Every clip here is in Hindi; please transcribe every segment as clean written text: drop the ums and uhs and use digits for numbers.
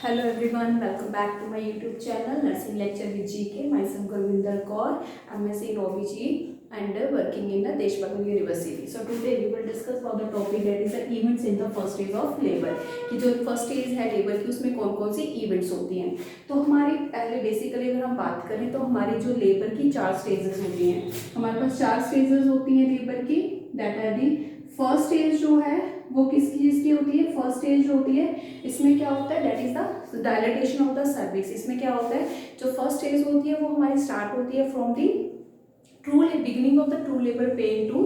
Hello everyone, welcome back to my YouTube channel Nursing Lecture with GK. Myself Gurvinder Kaur, MSc in OBG and working in the Deshbhaghan University. So today we will discuss about the topic that is the events in the first stage of labor. कि जो फर्स्ट स्टेज है लेबर की उसमें कौन कौन सी इवेंट्स होती हैं. तो हमारी पहले बेसिकली अगर हम बात करें तो हमारी जो लेबर की 4 स्टेजेस होती हैं. हमारे पास 4 स्टेजेस होती हैं लेबर की. That are the first stage जो है वो किसकी जिसकी होती है. फर्स्ट स्टेज जो होती है इसमें क्या होता है, that is the dilatation of the cervix. इसमें क्या होता है, जो फर्स्ट स्टेज होती है वो हमारी स्टार्ट होती है from the beginning of the true labour pain to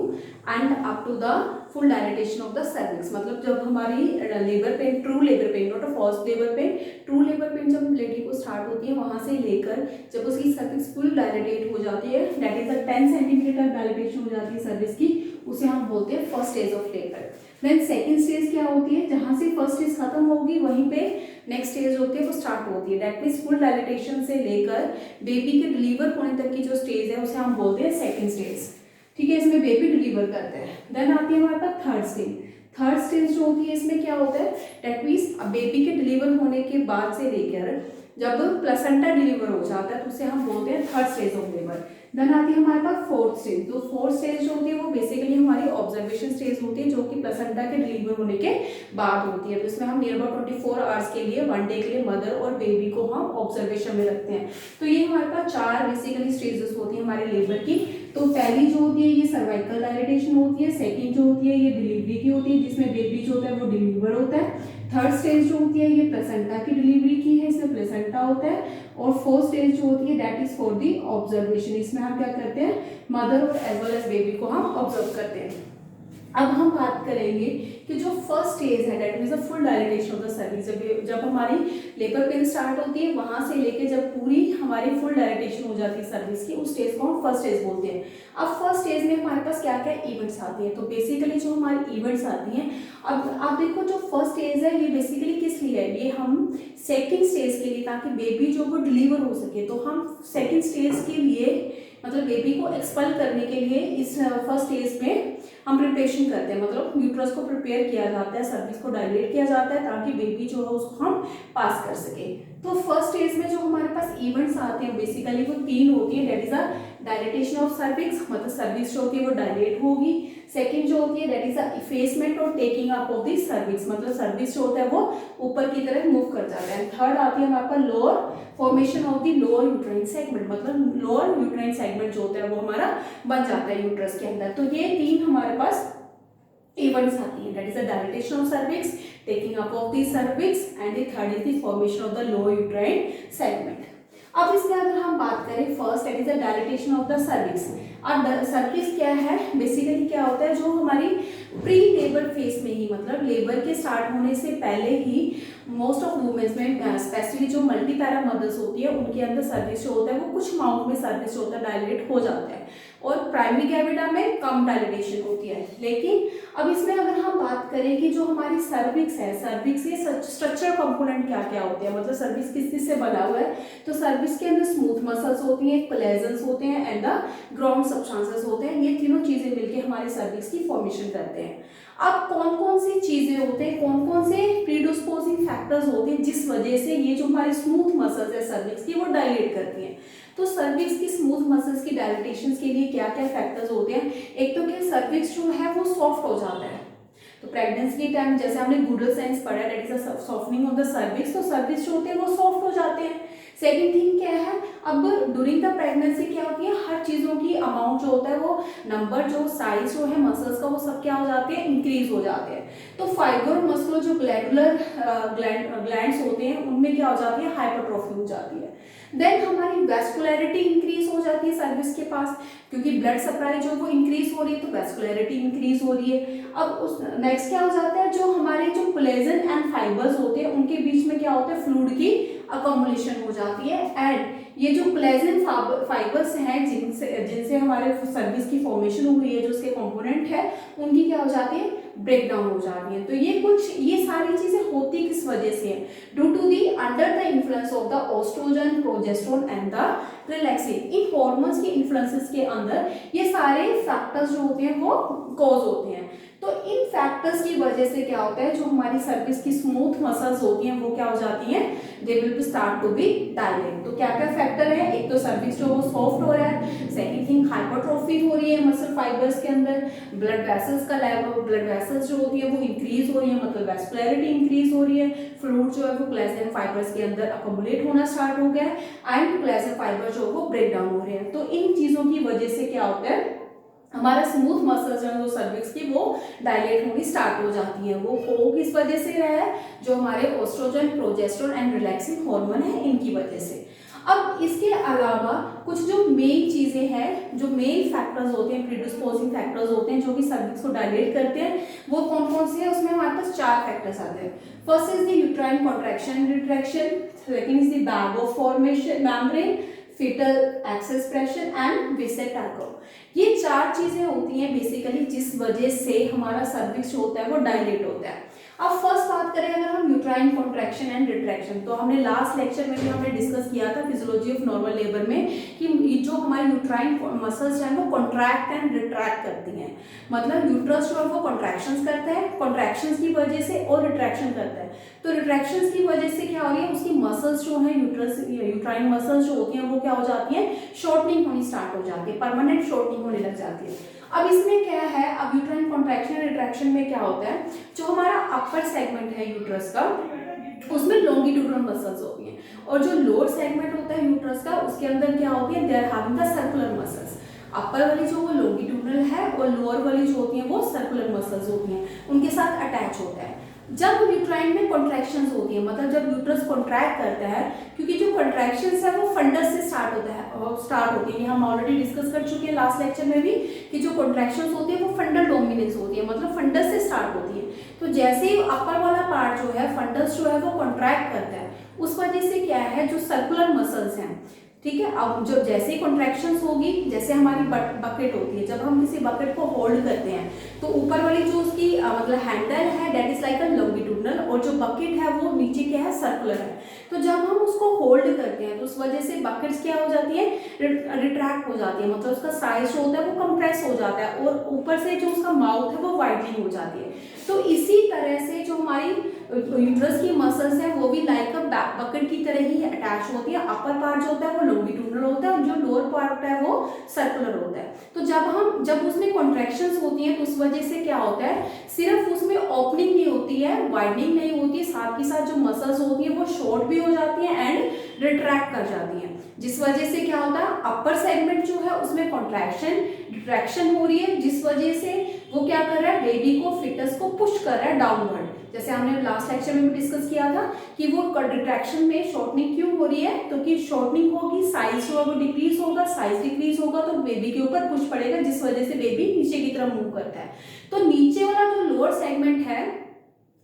end up to the full dilatation of the cervix. मतलब जब हमारी labour pain, true labour pain, not a first labour pain, true labour pain जब लेडी को स्टार्ट होती है वहां से लेकर जब उसकी सर्विक्स फुल डायलेटेट हो जाती है, that is the 10 centimetre dilatation हो जाती है सर्विक्स की, उसे हम बोलते हैं first stage of labour. Then second stage क्या होती है, जहां से फर्स्ट स्टेज खत्म होगी वहीं पे नेक्स्ट स्टेज होती है वो स्टार्ट होती है. दैट मीन्स फुल डायलेटेशन से लेकर बेबी के डिलीवर होने तक की जो स्टेज है उसे हम बोलते हैं सेकंड स्टेज. ठीक है, इसमें बेबी डिलीवर करते हैं. देन आती है हमारे पास थर्ड स्टेज. थर्ड स्टेज जो होती है इसमें क्या होता है, दैट मीन्स बेबी के डिलीवर होने के बाद से लेकर जब प्लेसेंटा डिलीवर हो जाता है तो उसे हम बोलते हैं third stage of labour. Then आती है हमारे पास फोर्थ स्टेज. तो फोर्थ स्टेज जो होती है वो बेसिकली हमारी ऑब्जर्वेशन स्टेज होती है जो कि प्लेसेंटा के डिलीवर होने के बाद होती है. तो इसमें हम नियर अबाउट 24 आवर्स के लिए, 1 डे के लिए मदर और बेबी को हम ऑब्जर्वेशन में रखते हैं. तो ये हमारे पास 4 बेसिकली स्टेजेस होती है हमारे लेबर की. तो पहली जो होती है ये सर्वाइकल डायलेटेशन होती है. सेकेंड जो होती है ये डिलीवरी की होती है जिसमें बेबी जो होता है वो डिलीवर होता है. थर्ड स्टेज जो होती है ये प्लेसेंटा की डिलीवरी की है, इसमें प्लेसेंटा होता है. और फोर्थ स्टेज जो होती है that is for the observation. इसमें हम क्या करते हैं, मदर और एज वेल एज बेबी को हम ऑब्जर्व करते हैं. अब हम बात करेंगे कि जो फर्स्ट स्टेज है that means the full dilatation of the cervix. जब हमारी लेबर पेन स्टार्ट होती है वहां से लेके जब पूरी हमारी फुल डायलेटेशन हो जाती है सर्विक्स की, उस स्टेज को हम फर्स्ट स्टेज बोलते हैं. अब फर्स्ट स्टेज में हमारे पास क्या क्या इवेंट्स आती हैं. तो बेसिकली जो हमारी इवेंट्स आती हैं, अब आप देखो जो फर्स्ट स्टेज है ये बेसिकली किस लिए है, ये हम सेकेंड स्टेज के लिए, ताकि बेबी जो वो डिलीवर हो सके. तो हम सेकेंड स्टेज के लिए मतलब बेबी को एक्सपेल करने के लिए इस फर्स्ट स्टेज में हम प्रिपरेशन करते हैं. मतलब यूट्रस को प्रिपेयर किया जाता है, सर्विक्स को डायलेट किया जाता है ताकि बेबी जो है उसको हम पास कर सके. तो फर्स्ट स्टेज में जो हमारे पास इवेंट्स आते हैं बेसिकली वो 3 होती है. That is the dilatation of cervix, मतलब सर्विक्स जो होती है वो डायलेट होगी. सेकेंड जो होती है दैट इज द इफेसमेंट और taking up of the cervix, मतलब सर्विक्स जो होता है वो ऊपर की तरफ मूव कर जाता है. थर्ड आती है हमारे पास lower formation of the lower uterine segment, मतलब लोअर यूट्राइन सेगमेंट जो होता है वो हमारा बन जाता है यूट्रस के अंदर. तो ये 3 हमारे पास इवेंट्स आती है. That is the dilatation of cervix, taking up of the cervix and the third is the formation of the lower uterine segment. अब इसके अगर हम बात करें first that is the dilatation of the cervix. अब सर्विक्स क्या है, बेसिकली क्या होता है, जो हमारी प्री लेबर फेज में ही, मतलब लेबर के स्टार्ट होने से पहले ही मोस्ट ऑफ वुमेन्स में, स्पेशली जो मल्टी पैरा मदर्स होती है उनके अंदर सर्विस जो होता है वो कुछ अमाउंट में सर्विस जो होता है डायलेट हो जाता है और प्राइमरी कैविटा में कम डायलेटेशन होती है. लेकिन अब इसमें अगर हम बात करें कि जो हमारी सर्विक्स है, सर्विक्स के स्ट्रक्चर कंपोनेंट क्या क्या होते हैं, मतलब सर्विक्स किस चीज से बना हुआ है. तो सर्विक्स के अंदर स्मूथ मसल्स होती हैं, कोलेजन्स होते हैं एंड द ग्राउंड सब्सटेंसेस होते हैं. ये तीनों चीजें मिलकर हमारे सर्विक्स की फॉर्मेशन करते हैं. अब कौन कौन सी चीजें होते हैं, कौन कौन से प्रीडिस्पोजिंग फैक्टर्स होते हैं जिस वजह से ये जो हमारी स्मूथ मसल्स है सर्विक्स की वो डायलेट करती हैं. तो सर्विक्स की स्मूथ मसल्स की डायलेटेशन के लिए क्या क्या फैक्टर्स होते हैं. एक तो क्या, सर्विक्स जो है वो सॉफ्ट हो जाता है. तो प्रेगनेंसी के टाइम जैसे हमने गुडल साइंस पढ़ा है that is softening of the cervix. तो सर्विक्स जो होते हैं वो सॉफ्ट हो जाते हैं. सेकेंड थिंग क्या है, अब ड्यूरिंग द प्रेगनेंसी क्या होती है, हर चीजों की अमाउंट जो होता है वो नंबर जो साइज जो है मसल्स का वो सब क्या हो जाते हैं, इंक्रीज हो जाते हैं. तो फाइबर मस्कुलर जो ग्लैंडुलर ग्लैंड्स होते हैं उनमें क्या हो जाती है, हाइपरट्रॉफी हो जाती है. देन हमारी वैस्कुलैरिटी इंक्रीज हो जाती है सर्विक्स के पास, क्योंकि ब्लड सप्लाई जो वो इंक्रीज हो रही है तो वैस्कुलैरिटी इंक्रीज हो रही है. अब उस नेक्स्ट क्या हो जाता है, जो हमारे जो कोलेजन एंड फाइबर्स होते हैं उनके बीच में क्या होता है, फ्लूइड की अकोमुलेशन हो जाती है. एंड ये जो कोलेजन फाइबर्स हैं जिनसे हमारे सर्विक्स की फॉर्मेशन हुई है, जो उसके कंपोनेंट है उनकी क्या हो जाती है, ब्रेक डाउन हो जाती है. तो ये सारी चीजें होती किस वजह से है, due to the under the influence of the oestrogen, progesterone and the relaxin. इन हॉर्मोन्स के इन्फ्लुएंसेस के अंदर ये सारे फैक्टर्स जो होते हैं वो कॉज होते हैं. तो इन फैक्टर्स की वजह से क्या होता है, जो हमारी सर्विक्स की स्मूथ मसल्स होती हैं वो क्या हो जाती हैं, they will be start to be dilate. तो क्या क्या फैक्टर है, एक तो सर्विक्स जो वो सॉफ्ट हो रहा है, सेकंड थिंग हाइपरट्रॉफी हो रही है मसल फाइबर्स के अंदर, ब्लड वेसल्स का लेवल, ब्लड वेसल्स जो होती है वो इंक्रीज हो रही है, मतलब वेस्कुलरिटी इंक्रीज हो रही है, फ्लूइड जो है वो कोलेजन फाइबर्स के अंदर अकोमोडेट होना स्टार्ट हो गया है, एंड कोलेजन फाइबर जो वो ब्रेक डाउन हो रहे हैं। तो इन चीजों की वजह से क्या होता है, हमारा स्मूथ मसल्स हैं जो सर्विक्स की वो डायलेट होनी स्टार्ट हो जाती है। वो हो किस वजह से रहा है, जो हमारे oestrogen, progesterone and relaxing hormone है इनकी वजह से। अब इसके अलावा कुछ जो मेन चीजें हैं, जो मेन फैक्टर्स होते हैं, प्रीडिस्पोजिंग फैक्टर्स होते हैं जो कि सर्विक्स को डायलेट करते हैं, वो कौन कौन से हैं, उसमें हमारे पास 4 फैक्टर्स आते हैं। First is the uterine contraction and retraction, second is the bag of formation membrane, fetal access pressure and visceral taco। ये 4 चीजें होती हैं बेसिकली जिस वजह से हमारा सर्विक्स जो होता है वो डायलेट होता है। अब फर्स्ट बात करें अगर हम यूट्राइन कॉन्ट्रैक्शन एंड रिट्रैक्शन, तो हमने लास्ट लेक्चर में भी हमने डिस्कस किया था फिजियोलॉजी ऑफ नॉर्मल लेबर में कि जो हमारी यूट्राइन मसल्स हैं वो कॉन्ट्रैक्ट एंड रिट्रैक्ट करती हैं, मतलब यूट्रस जो है वो कॉन्ट्रैक्शंस करता है, कॉन्ट्रैक्शंस की वजह से, और रिट्रैक्शन करता है। तो रिट्रैक्शंस की वजह से क्या हो रही है, उसकी मसल्स जो है यूट्रस यूट्राइन मसल्स जो होती हैं वो क्या हो जाती है, शॉर्टनिंग होनी स्टार्ट हो जाती है, परमानेंट शॉर्टनिंग होने लग जाती है। अब इसमें क्या है, अब यूट्राइन कॉन्ट्रैक्शन रिट्रैक्शन में क्या होता है, जो हमारा अपर सेगमेंट है यूट्रस का उसमें लॉन्गिट्यूडनल मसल्स होती हैं, और जो लोअर सेगमेंट होता है यूट्रस का उसके अंदर क्या होती है, they are having the circular muscles. Upper वाली जो वो लॉन्गिट्यूडनल है और लोअर वाली जो होती हैं वो सर्कुलर मसल्स होती हैं, उनके साथ अटैच होता है। जब यूट्राइन में कॉन्ट्रैक्शंस होती है, मतलब जब यूट्रस कॉन्ट्रैक्ट करता है, क्योंकि जो कॉन्ट्रैक्शंस है वो फंडस से स्टार्ट होता है स्टार्ट होती है, ये हम ऑलरेडी डिस्कस कर चुके हैं लास्ट लेक्चर में भी कि जो कॉन्ट्रैक्शंस होती है वो फंडल डोमिनेंस होती है, मतलब फंडस से स्टार्ट होती है। तो जैसे ही अपर वाला पार्ट जो है फंडस जो है वो कॉन्ट्रैक्ट करता है, उस वजह से क्या है, जो सर्कुलर मसल्स हैं, ठीक है, अब जब जैसे ही कॉन्ट्रैक्शंस होगी, जैसे हमारी बकेट होती है, जब हम किसी बकेट को होल्ड करते हैं तो ऊपर वाली जो उसकी मतलब हैंडल है that is like a longitudinal, और जो बकेट है वो नीचे क्या है, सर्कुलर है। तो जब हम उसको होल्ड करते हैं तो उस वजह से बकेट्स क्या हो जाती है, रिट्रैक्ट हो जाती है, मतलब उसका साइज जो होता है वो कंप्रेस हो जाता है, और ऊपर से जो उसका माउथ है वो वाइडनिंग हो जाती है। तो इसी तरह से जो हमारी यूट्रस की मसल्स है वो भी लाइक अ बकेट की तरह ही अटैच होती है। अपर पार्ट जो होता है वो लॉन्गिट्यूडनल होता है और जो लोअर पार्ट है वो सर्कुलर होता है। तो जब उसमें कॉन्ट्रैक्शंस होती हैं तो उस वजह से क्या होता है, सिर्फ उसमें ओपनिंग नहीं होती है, वाइडनिंग नहीं होती है, साथ ही साथ जो मसल्स होती है वो शॉर्ट भी हो जाती है एंड रिट्रैक्ट कर जाती है, जिस वजह से क्या होता है, अपर सेगमेंट जो है उसमें कॉन्ट्रैक्शन रिट्रैक्शन हो रही है, जिस वजह से वो क्या कर रहा है, बेबी को, फिटस को पुश कर रहा है डाउनवर्ड। जैसे हमने लास्ट लेक्चर में भी डिस्कस किया था कि वो रिट्रैक्शन में शॉर्टनिंग क्यों हो रही है, क्योंकि शॉर्टनिंग होगी, साइज जो है वो डिक्रीज होगा, साइज डिक्रीज होगा तो बेबी के ऊपर पुश पड़ेगा, जिस वजह से बेबी नीचे की तरफ मूव करता है। तो नीचे वाला जो लोअर सेगमेंट है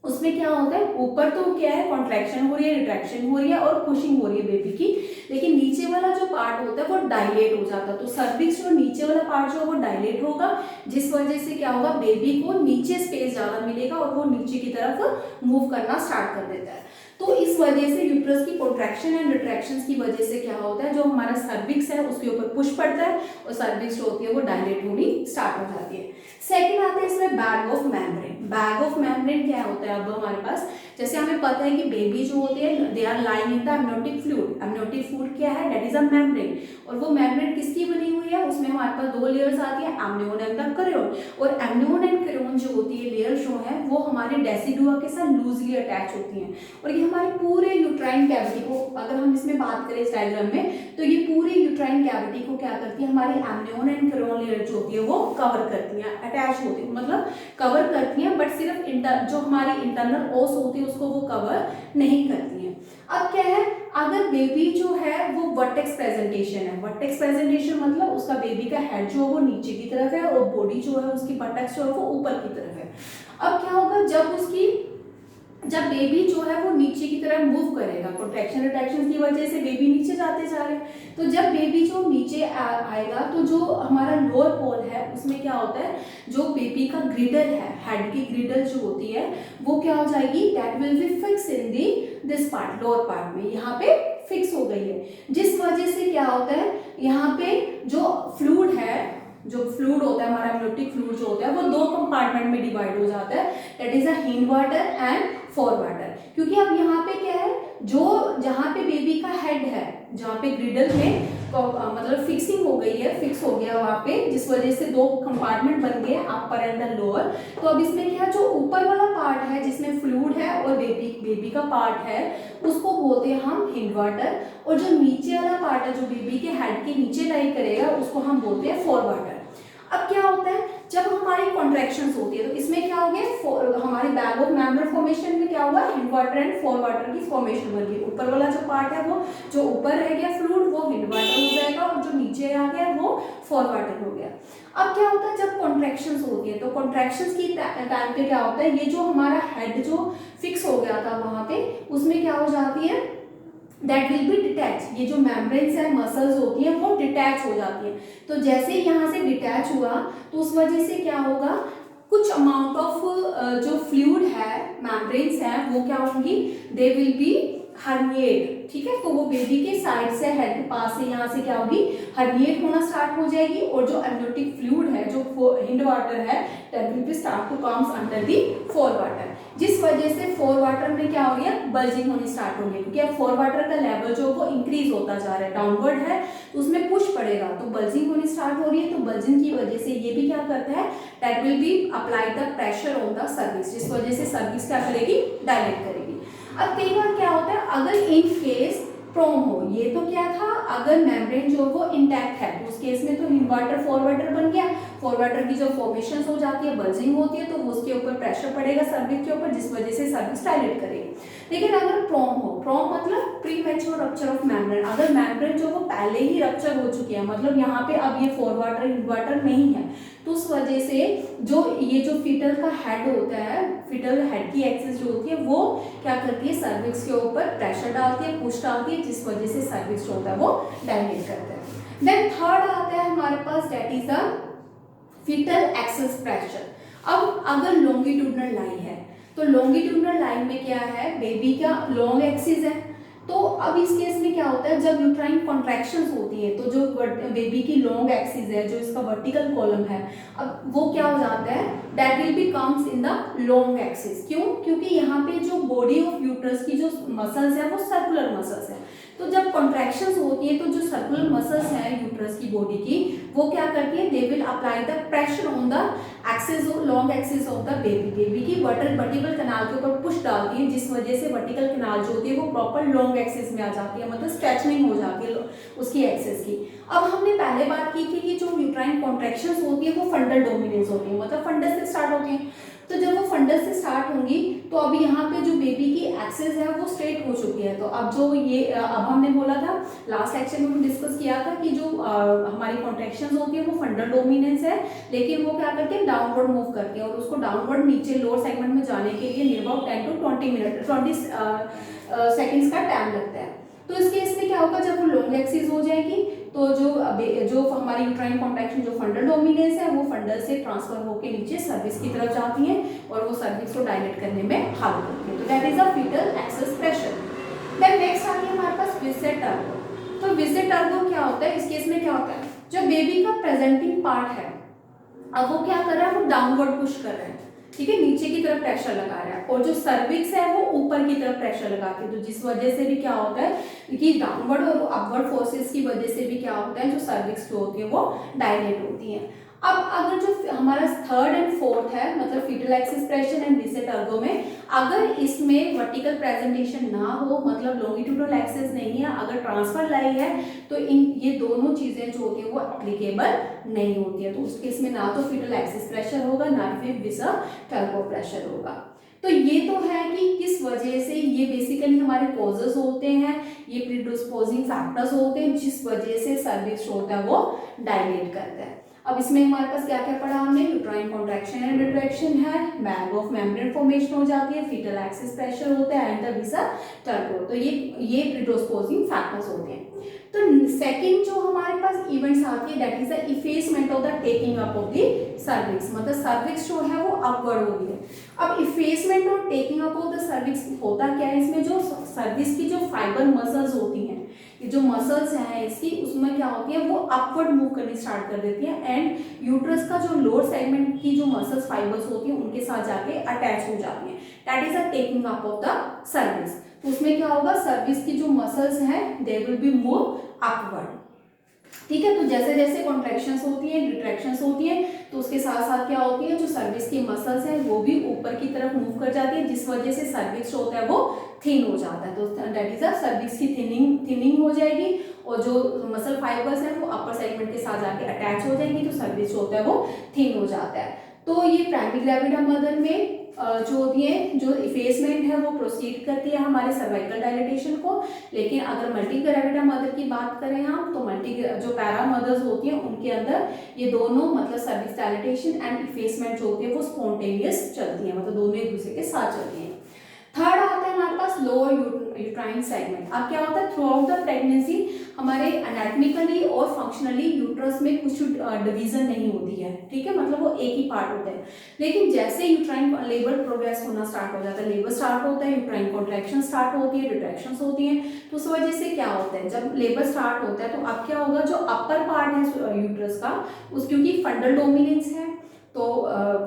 उसमें क्या होता है, ऊपर तो क्या है, कॉन्ट्रैक्शन हो रही है, रिट्रैक्शन हो रही है और पुशिंग हो रही है बेबी की, लेकिन नीचे वाला जो पार्ट होता है वो डायलेट हो जाता है। तो सर्विक्स जो नीचे वाला पार्ट जो है वो डायलेट होगा, जिस वजह से क्या होगा, बेबी को नीचे स्पेस ज्यादा मिलेगा और वो नीचे की तरफ मूव करना स्टार्ट कर देता है। तो इस वजह से यूट्रस की कॉन्ट्रैक्शन एंड रिट्रैक्शन की वजह से क्या होता है, जो हमारा सर्विक्स है उसके ऊपर पुश पड़ता है और सर्विक्स जो होती है वो डायलेट होनी स्टार्ट हो जाती है। सेकंड आता है इसमें bag of membrane. Bag of membrane क्या होता है, अब हमारे पास जैसे हमें पता है कि बेबी जो होते हैं they are lying in the amniotic fluid. Amniotic fluid क्या है, दैट इज अ मेम्ब्रेन, और वो मेम्ब्रेन किसकी बनी हुई है, उसमें हमारे पास 2 लेयर्स आती है, एमनियोन एंड द करियोन। और एमनियोन एंड करियोन जो होती है लेयर जो है वो हमारे डेसिडुआ के साथ लूजली अटैच होती हैं, और ये हमारे पूरे यूट्राइन कैविटी को, अगर हम इसमें बात करें इस डायग्राम में, तो ये पूरी यूट्राइन कैविटी को क्या करती है, हमारी एमनियोन एंड करियोन लेयर जो होती है वो कवर करती है, अटैच होती है, मतलब कवर करती है, बट सिर्फ जो हमारी इंटरनल ओस होती है उसको वो कवर नहीं करती है। अब क्या है, अगर बेबी जो है वो वर्टेक्स प्रेजेंटेशन है, वर्टेक्स प्रेजेंटेशन मतलब उसका बेबी का हेड जो है वो नीचे की तरफ है और बॉडी जो है उसकी बटक्स जो है वो ऊपर की तरफ है। अब क्या होगा, जब बेबी जो है वो नीचे की तरफ मूव करेगा, कॉन्ट्रैक्शन रिट्रैक्शन की वजह से बेबी नीचे जाते जा रहे हैं, तो जब बेबी जो नीचे आएगा तो जो हमारा लोअर पोल है उसमें क्या होता है, जो बेबी का ग्रिडल है, हेड की ग्रिडल जो होती है वो क्या हो जाएगी, that will B fix in this part, lower part में यहाँ पे फिक्स हो गई है, जिस वजह से क्या होता है, यहाँ पे जो फ्लूइड है जो फ्लूइड होता है हमारा एमनियोटिक फ्लूइड जो होता है वो दो कंपार्टमेंट में डिवाइड हो जाता है, that is a hind water and four water. क्योंकि अब यहाँ पे क्या है, जो जहाँ पे बेबी का हेड है, जहाँ पे ग्रिडल में मतलब फिक्सिंग हो गई है, फिक्स हो गया वहाँ पे, जिस वजह से दो कंपार्टमेंट बन गए अपर एंड लोअर। तो अब इसमें क्या, जो ऊपर वाला पार्ट है जिसमें फ्लूइड है और बेबी का पार्ट है उसको बोलते हैं हम हिंड वाटर, और जो नीचे वाला पार्ट है जो बेबी के हेड के नीचे लाई करेगा उसको हम बोलते हैं फोर वाटर। अब क्या होता है, जब हमारी कॉन्ट्रैक्शंस होती है तो इसमें क्या हो गया, हमारे बैग ऑफ मेम्ब्रेन फॉर्मेशन में क्या हुआ, hind water and four water की फॉर्मेशन बन गई। ऊपर वाला जो पार्ट है वो जो ऊपर रह गया फ्लूइड वो हिंड वाटर हो जाएगा, और जो नीचे आ गया वो फोर वाटर हो गया। अब क्या होता है, जब कॉन्ट्रैक्शंस होती है तो कॉन्ट्रैक्शंस की टाइम पे क्या होता है, ये जो हमारा हेड जो फिक्स हो गया था वहां पे, उसमें क्या हो जाती है, दैट विल बी डिटैच। ये जो मेम्ब्रेन्स है, मसल्स होती हैं वो डिटैच हो जाती हैं। तो जैसे ही यहाँ से डिटैच हुआ तो उस वजह से क्या होगा, कुछ अमाउंट ऑफ जो फ्लूइड है, मेम्ब्रेन्स है, वो क्या होंगी, दे विल बी हर्निएट। ठीक है, तो वो बेबी के साइड से हेड के पास से यहाँ से क्या होगी, हर्निएट होना स्टार्ट हो जाएगी, और जो एमनियोटिक फ्लूइड है जो हिंड वाटर है that will be start to comes under the fore water, जिस वजह से फोर वाटर में क्या हो रही है, बल्जिंग होनी स्टार्ट हो गई। क्योंकि अब फोर वाटर का लेवल जो वो इंक्रीज होता जा रहा है, डाउनवर्ड है, तो उसमें पुश पड़ेगा तो बल्जिंग होनी स्टार्ट हो रही है। तो बल्जिंग की वजह से ये भी क्या करता है, that will B apply the pressure on the cervix, जिस वजह से सर्विक्स क्या करेगी, डायलेट करेगी। अब कई बार क्या होता है, अगर इन केस प्रोम हो, ये तो क्या था, अगर मेम्ब्रेन जो वो इंटैक्ट है तो उस केस में तो हिंड वाटर फोर वाटर बन गया, फोर वाटर की जो फॉर्मेशन हो जाती है, बल्जिंग होती है, तो उसके ऊपर प्रेशर पड़ेगा सर्विक्स के ऊपर, जिस वजह से सर्विक्स डायलेट करेगी। लेकिन अगर प्रोम हो, प्रोम मतलब pre mature rupture of membrane, अगर मेम्ब्रेन जो वो पहले ही रप्चर हो चुकी है, मतलब यहाँ पे अब ये फोर वाटर हिंड वाटर नहीं है, तो उस वजह से जो ये जो फीटल का हेड होता है, फीटल हेड की एक्सिस जो होती है वो क्या करती है, सर्विक्स के ऊपर प्रेशर डालती है, पुश डालती है, जिस वजह से सर्विक्स जो होता है वो डायलेट करता है। देन थर्ड आता है हमारे पास, that is the fetal axis pressure. अब अगर लॉन्गिट्यूडनल लाइन है तो लॉन्गिट्यूडनल लाइन में क्या है, बेबी का लॉन्ग एक्सिस है, तो अब इस केस में क्या होता है, जब यूट्राइन कॉन्ट्रैक्शंस होती है तो जो बेबी की लॉन्ग एक्सिस है, जो इसका वर्टिकल कॉलम है, अब वो क्या हो जाता है, that will B comes in the long axis. क्यों, क्योंकि यहाँ पे जो बॉडी ऑफ यूट्रस की जो मसल्स है वो सर्कुलर मसल्स है, तो जब कॉन्ट्रैक्शंस होती है तो जो सर्कुलर मसल्स हैं यूट्रस की बॉडी की, वो क्या करती है, they will apply the pressure on the axis, long axis of the baby. Baby की वर्टिकल कैनाल के ऊपर पुश डालती है, जिस वजह से वर्टिकल कैनाल जो होती है वो प्रॉपर लॉन्ग एक्सिस में आ जाती है, मतलब स्ट्रेचनिंग हो जाती है उसकी एक्सिस की। अब हमने पहले बात की थी कि जो यूट्राइन कॉन्ट्रैक्शंस होती है वो फंडल डोमिनेंस होती है, मतलब फंडस से स्टार्ट होती है। तो जब वो फंडस से स्टार्ट होंगी तो अब यहाँ पे जो बेबी की एक्सिस है वो स्ट्रेट हो चुकी है। तो अब जो ये अब हमने बोला था लास्ट लेक्चर में भी डिस्कस किया था कि जो हमारी कॉन्ट्रैक्शंस होती है वो फंडल डोमिनेंस है, लेकिन वो क्या करती है, डाउनवर्ड मूव करती है, और उसको डाउनवर्ड नीचे लोअर सेगमेंट में जाने के लिए near about 10 to 20 minute 20 seconds का टाइम लगता है। तो इस केस में क्या होगा, जब वो लॉन्ग एक्सिस हो जाएगी तो जो हमारी यूट्राइन कॉन्ट्रैक्शन जो फंडल डोमिनेंस है वो फंडल से ट्रांसफर होकर नीचे सर्विक्स की तरफ जाती है, और वो सर्विक्स को डायलेट करने में हेल्प करती है। तो that is a fetal axis pressure. Then next आ गया हमारे पास विस्सेट टर्बो। तो विस्सेट टर्बो क्या होता है, इस केस में क्या होता है, जब बेबी का प्रेजेंटिंग पार्ट है अब वो क्या कर रहा है, वो डाउनवर्ड पुश कर रहा है, ठीक है, नीचे की तरफ प्रेशर लगा रहा है, और जो सर्विक्स है वो ऊपर की तरफ प्रेशर लगाती है, तो जिस वजह से भी क्या होता है कि डाउनवर्ड और अपवर्ड फोर्सेस की वजह से भी क्या होता है, जो सर्विक्स जो होती है वो डायलेट होती है। अब अगर जो हमारा थर्ड एंड फोर्थ है, मतलब फीटल एक्सिस प्रेशर एंड विस्सेट टर्बो में, अगर इसमें वर्टिकल प्रेजेंटेशन ना हो, मतलब लॉन्गिट्यूडनल एक्सिस नहीं है, अगर ट्रांसफर लाई है, तो इन ये दोनों चीजें जो होती है वो एप्लीकेबल नहीं होती है। तो उस केस में ना तो फीटल एक्सिस प्रेशर होगा, ना फिर विस्सेट टर्बो प्रेशर होगा। तो ये तो है कि किस वजह से, ये बेसिकली हमारे कॉजेस होते हैं, ये प्रीडिस्पोजिंग फैक्टर्स होते हैं जिस वजह से सर्विक्स होता है वो डायलेट करता है। अब इसमें हमारे पास क्या क्या पढ़ा हमने, यूट्राइन कॉन्ट्रैक्शन एंड रिट्रैक्शन है, बैग ऑफ मेम्ब्रेन फॉर्मेशन हो जाती है, फीटल एक्सिस प्रेशर होता है एंड द विस्सेट टर्बो। तो ये प्रीडिस्पोजिंग फैक्टर्स होते हैं। तो सेकंड जो हमारे पास इवेंट्स आती है that is the effacement of the taking up of the cervix, मतलब सर्विक्स जो है वो अपवर्ड हो गई है। अब इफेसमेंट और taking up of the service होता क्या है, इसमें जो सर्विस की जो फाइबर मसल्स होती हैं, ये जो मसल्स हैं इसकी, उसमें क्या होती है वो अपवर्ड मूव करनी स्टार्ट कर देती है एंड यूट्रस का जो लोअर सेगमेंट की जो मसल्स फाइबर्स होती हैं उनके साथ जाके अटैच हो जाती हैं। That is a taking up of the service. तो उसमें क्या होगा, सर्विस की जो मसल्स हैं they will B move upward. ठीक है, तो जैसे जैसे कॉन्ट्रैक्शंस होती हैं, रिट्रैक्शंस होती हैं, तो उसके साथ साथ क्या होती है, जो सर्विस की मसल्स हैं वो भी ऊपर की तरफ मूव कर जाती है, जिस वजह से सर्विक्स जो होता है वो थिन हो जाता है। तो दैट इज अ सर्विक्स की थिनिंग हो जाएगी और जो मसल फाइबर्स हैं वो अपर सेगमेंट के साथ जाके अटैच हो जाएंगी, तो सर्विक्स जो होता है वो थिन हो जाता है। तो ये प्राइमरी ग्रेविडा मदर में जो होती है, जो इफेसमेंट है वो प्रोसीड करती है हमारे सर्वाइकल डायलिटेशन को। लेकिन अगर मल्टी ग्रेविडा मदर की बात करें हम, तो जो पैरा मदर्स होती हैं उनके अंदर ये दोनों मतलब सर्विक्स डायलिटेशन एंड इफेसमेंट जो होती है वो स्पॉन्टेनियस चलती है, मतलब दोनों एक दूसरे के साथ चलती हैं। थर्ड आता है हमारे पास लोअर यूट्राइन सेगमेंट। अब क्या होता है, थ्रू आउट द प्रेगनेंसी हमारे एनाटॉमिकली और फंक्शनली यूट्रस में कुछ डिवीजन नहीं होती है, ठीक है, मतलब वो एक ही पार्ट होता है। लेकिन जैसे यूट्राइन लेबर प्रोग्रेस होना स्टार्ट हो जाता है, लेबर स्टार्ट होता है, यूट्राइन कॉन्ट्रैक्शन स्टार्ट होती है, रिट्रैक्शंस होती हैं, तो उस वजह से क्या होता है, जब लेबर स्टार्ट होता है तो अब क्या होगा, जो अपर पार्ट है यूट्रस का, उस क्योंकि फंडल डोमिनेंस है तो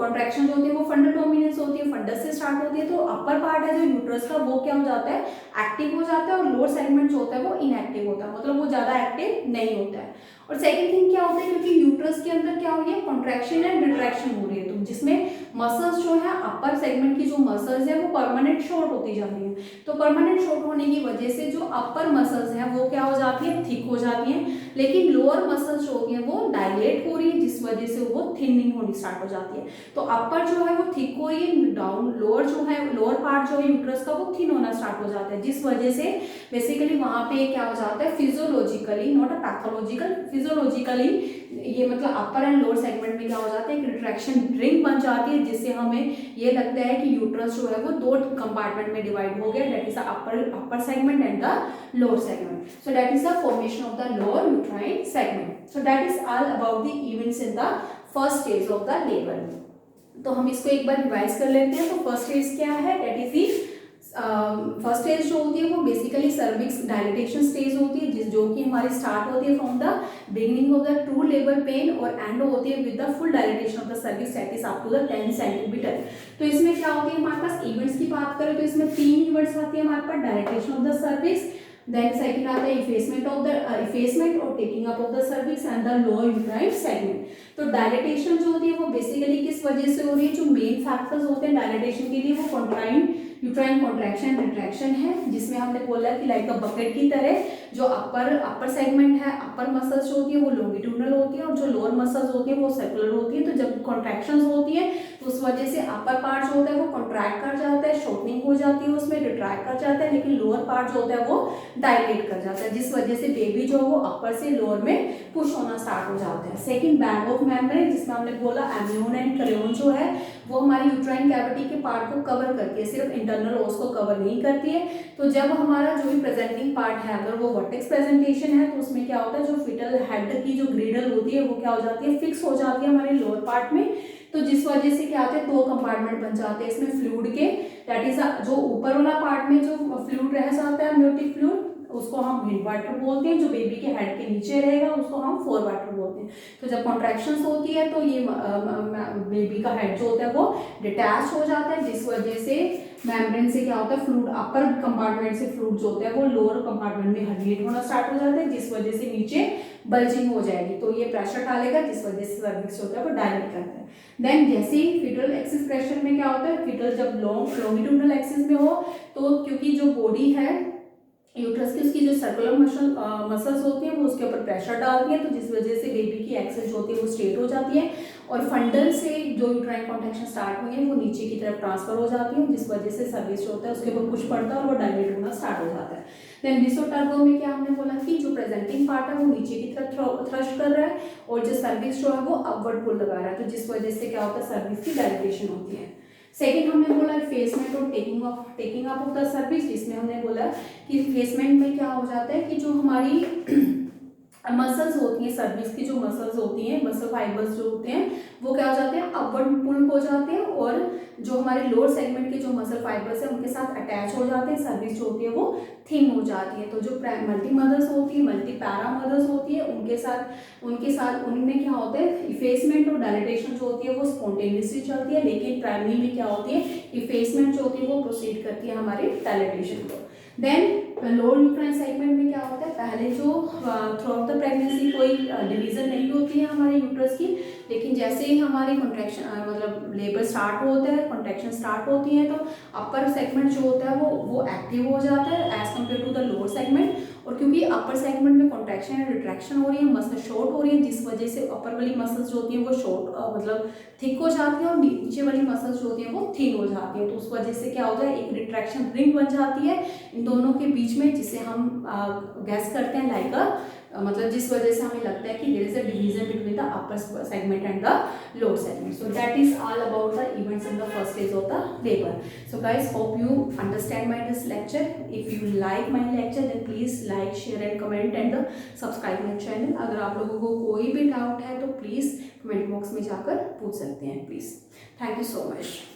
कॉन्ट्रैक्शन जो होती है वो फंडल डोमिनेंस होती है, फंडस से स्टार्ट होती है, तो अपर पार्ट है जो यूट्रस का वो क्या हो जाता है, एक्टिव हो जाता है, और लोअर सेगमेंट जो होता है वो इनएक्टिव होता है, मतलब वो ज्यादा एक्टिव नहीं होता है। और सेकंड थिंग क्या होता है, क्योंकि यूट्रस के अंदर क्या हो रही है, कॉन्ट्रैक्शन एंड रिट्रैक्शन हो रही है, तो जिसमें मसल्स जो है अपर सेगमेंट की जो मसल्स है वो परमानेंट शॉर्ट होती जा रही है, तो परमानेंट शॉर्ट होने की वजह से जो अपर मसल्स हैं वो क्या हो जाती है, थिक हो जाती हैं, लेकिन लोअर मसल्स जो होती हैं वो डायलेट हो रही है, जिस वजह से वो थिनिंग होनी स्टार्ट हो जाती है। तो अपर जो है वो थिक हो रही है, डाउन लोअर जो है, लोअर पार्ट जो है यूट्रस का वो थिन होना स्टार्ट हो जाता है, जिस वजह से बेसिकली वहां पे क्या हो जाता है, physiologically, not a pathological, physiologically ये मतलब अपर एंड लोअर सेगमेंट में क्या हो जाता है, एक रिट्रैक्शन रिंग बन जाती है, जिससे हमें ये लगता है कि यूट्रस जो है वो दो कंपार्टमेंट में डिवाइड हो गया, that is the upper segment and the lower segment. So that is the formation of the lower uterine segment. So that is all about the events in the first stage of the labour. तो हम इसको एक बार रिवाइज कर लेते हैं। तो फर्स्ट स्टेज क्या है, that is the first stage जो होती है वो बेसिकली सर्विक्स डायलिटेशन स्टेज होती है, जो कि हमारी स्टार्ट होती है from the beginning of the true labour pain और एंड होती है with the full dilatation of the cervix, that is up to the 10 centimetre. तो इसमें क्या होती है, हमारे पास इवेंट्स की बात करें तो इसमें 3 इवेंट्स आती है हमारे पास, dilatation of the cervix, then second आता है इफेसमेंट और taking up of the cervix and the lower uterine segment. तो डायलिटेशन जो होती है वो बेसिकली किस वजह से हो रही है, जो मेन फैक्टर्स होते हैं डायलिटेशन के लिए वो यूट्राइन कॉन्ट्रैक्शन रिट्रैक्शन है, जिसमें हमने बोला कि लाइक अ बकेट की तरह जो अपर सेगमेंट है, अपर मसल्स जो होती है वो लॉन्गिट्यूडनल होती है और जो लोअर मसल्स होती है वो सर्कुलर होती है। तो जब कॉन्ट्रैक्शंस होती है तो उस वजह से अपर पार्ट जो होता है वो कॉन्ट्रैक्ट कर जाता है, शॉर्टनिंग हो जाती है, उसमें रिट्रैक्ट कर जाता है, लेकिन लोअर पार्ट जो होता है वो डायलेट कर जाता है, जिस वजह से बेबी जो है वो अपर से लोअर में पुश होना स्टार्ट हो जाता है। सेकंड, बैग ऑफ मेम्ब्रेन, जिसमें हमने बोला एम्नियोन एंड क्रेयोन जो है वो हमारी यूट्राइन कैविटी के पार्ट को कवर करती है, सिर्फ इंटरनल ओस को कवर नहीं करती है। तो जब हमारा जो भी प्रेजेंटिंग पार्ट है अगर वो वर्टेक्स प्रेजेंटेशन है तो उसमें क्या होता है, जो फिटल हेड की जो ग्रीडल होती है वो क्या हो जाती है, फिक्स हो जाती है हमारे लोअर पार्ट में, तो जिस वजह से क्या होता है, 2 कंपार्टमेंट बन जाते हैं इसमें फ्लूइड के, दैट इज जो ऊपर वाला पार्ट में जो फ्लूइड रह जाता है अमनियोटिक फ्लूइड, उसको हम मिड वाटर बोलते हैं, जो बेबी के हेड के नीचे रहेगा उसको हम फोर वाटर बोलते हैं। तो जब कॉन्ट्रैक्शंस होती है तो ये बेबी का हेड जो होता है वो डिटैच हो जाता है, जिस वजह से मेम्ब्रेन से क्या होता है, फ्लूइड अपर कंपार्टमेंट से फ्लूइड जो होता है वो लोअर कंपार्टमेंट में हर्निएट होना स्टार्ट हो जाता है, जिस वजह से नीचे बल्जिंग हो जाएगी, तो ये प्रेशर डालेगा जिस वजह से सर्विक्स होता है वो डायलेट करता है। देन जैसे ही फीटल एक्सिस प्रेशर में क्या होता है, फीटल जब लॉन्गिट्यूडनल एक्सिस में हो तो क्योंकि जो बॉडी है यूट्रस की उसकी जो सर्कुलर मसल्स होती हैं वो उसके ऊपर प्रेशर डालती है, तो जिस वजह से बेबी की एक्सेस जो होती है वो स्ट्रेट हो जाती है और फंडल से जो यूट्राइन कॉन्ट्रैक्शन स्टार्ट हुई है वो नीचे की तरफ ट्रांसफर हो जाती है, जिस वजह से सर्विस जो होता है उसके ऊपर पुश पड़ता है और वो डायलेट होना स्टार्ट हो जाता है। देन विसोटर्गो में क्या हमने बोला कि जो प्रेजेंटिंग पार्ट है वो नीचे की तरफ थ्रस्ट कर रहा है और जो सर्विस जो है वो अपवर्ड पुल लगा रहा है, तो जिस वजह से क्या होता है, सर्विस की डायलेटेशन होती है। सेकेंड हमने बोला इफेसमेंट और taking up of the service, जिसमें हमने बोला कि इफेसमेंट में क्या हो जाता है कि जो हमारी मसल्स होती हैं, सर्विस की जो मसल्स होती हैं, मसल फाइबर्स जो होते हैं वो क्या हो जाते हैं, अपवर्ड पुल हो जाते हैं, और जो हमारे लोअर सेगमेंट के जो मसल फाइबर्स हैं उनके साथ अटैच हो जाते हैं, सर्विस जो होती है वो थिन हो जाती है। तो जो मल्टी मदर्स होती है, मल्टी पैरा मदर्स होती है, उनके साथ उनमें क्या होता है, इफेसमेंट और डायलेटेशन जो होती है वो स्पॉन्टेनियसली चलती है, लेकिन प्राइमरी में क्या होती है, इफेसमेंट जो होती है वो प्रोसीड करती है हमारे डायलेटेशन को। देन लोअर यूट्राइन सेगमेंट में क्या होता है, पहले जो थ्रू आउट द प्रेगनेंसी कोई डिवीजन नहीं होती है हमारे यूट्रस की, लेकिन जैसे ही हमारी कॉन्ट्रैक्शन मतलब लेबर स्टार्ट होता है, कॉन्ट्रैक्शन स्टार्ट होती है, तो अपर सेगमेंट जो होता है वो एक्टिव हो जाता है as compare to the lower segment. और क्योंकि अपर सेगमेंट में कॉन्ट्रैक्शन एंड रिट्रैक्शन हो रही है, मसल शॉर्ट हो रही है, जिस वजह से अपर वाली मसल्स जो होती हैं वो शॉर्ट मतलब थिक हो जाती है, और नीचे वाली मसल्स जो होती हैं वो थिन हो जाती है। तो उस वजह से क्या होता है, एक रिट्रैक्शन रिंग बन जाती है इन दोनों के बीच में, जिसे हम गैस करते हैं लाइक मतलब जिस वजह से हमें लगता है कि there is a division between the upper segment and the lower segment. So that is all about the events in the first stage of the labour. So guys, hope you understand my this lecture. If you like my lecture then please like, share and comment and subscribe my channel. अगर आप लोगों को कोई भी डाउट है तो प्लीज कमेंट बॉक्स में जाकर पूछ सकते हैं please. Thank you so much.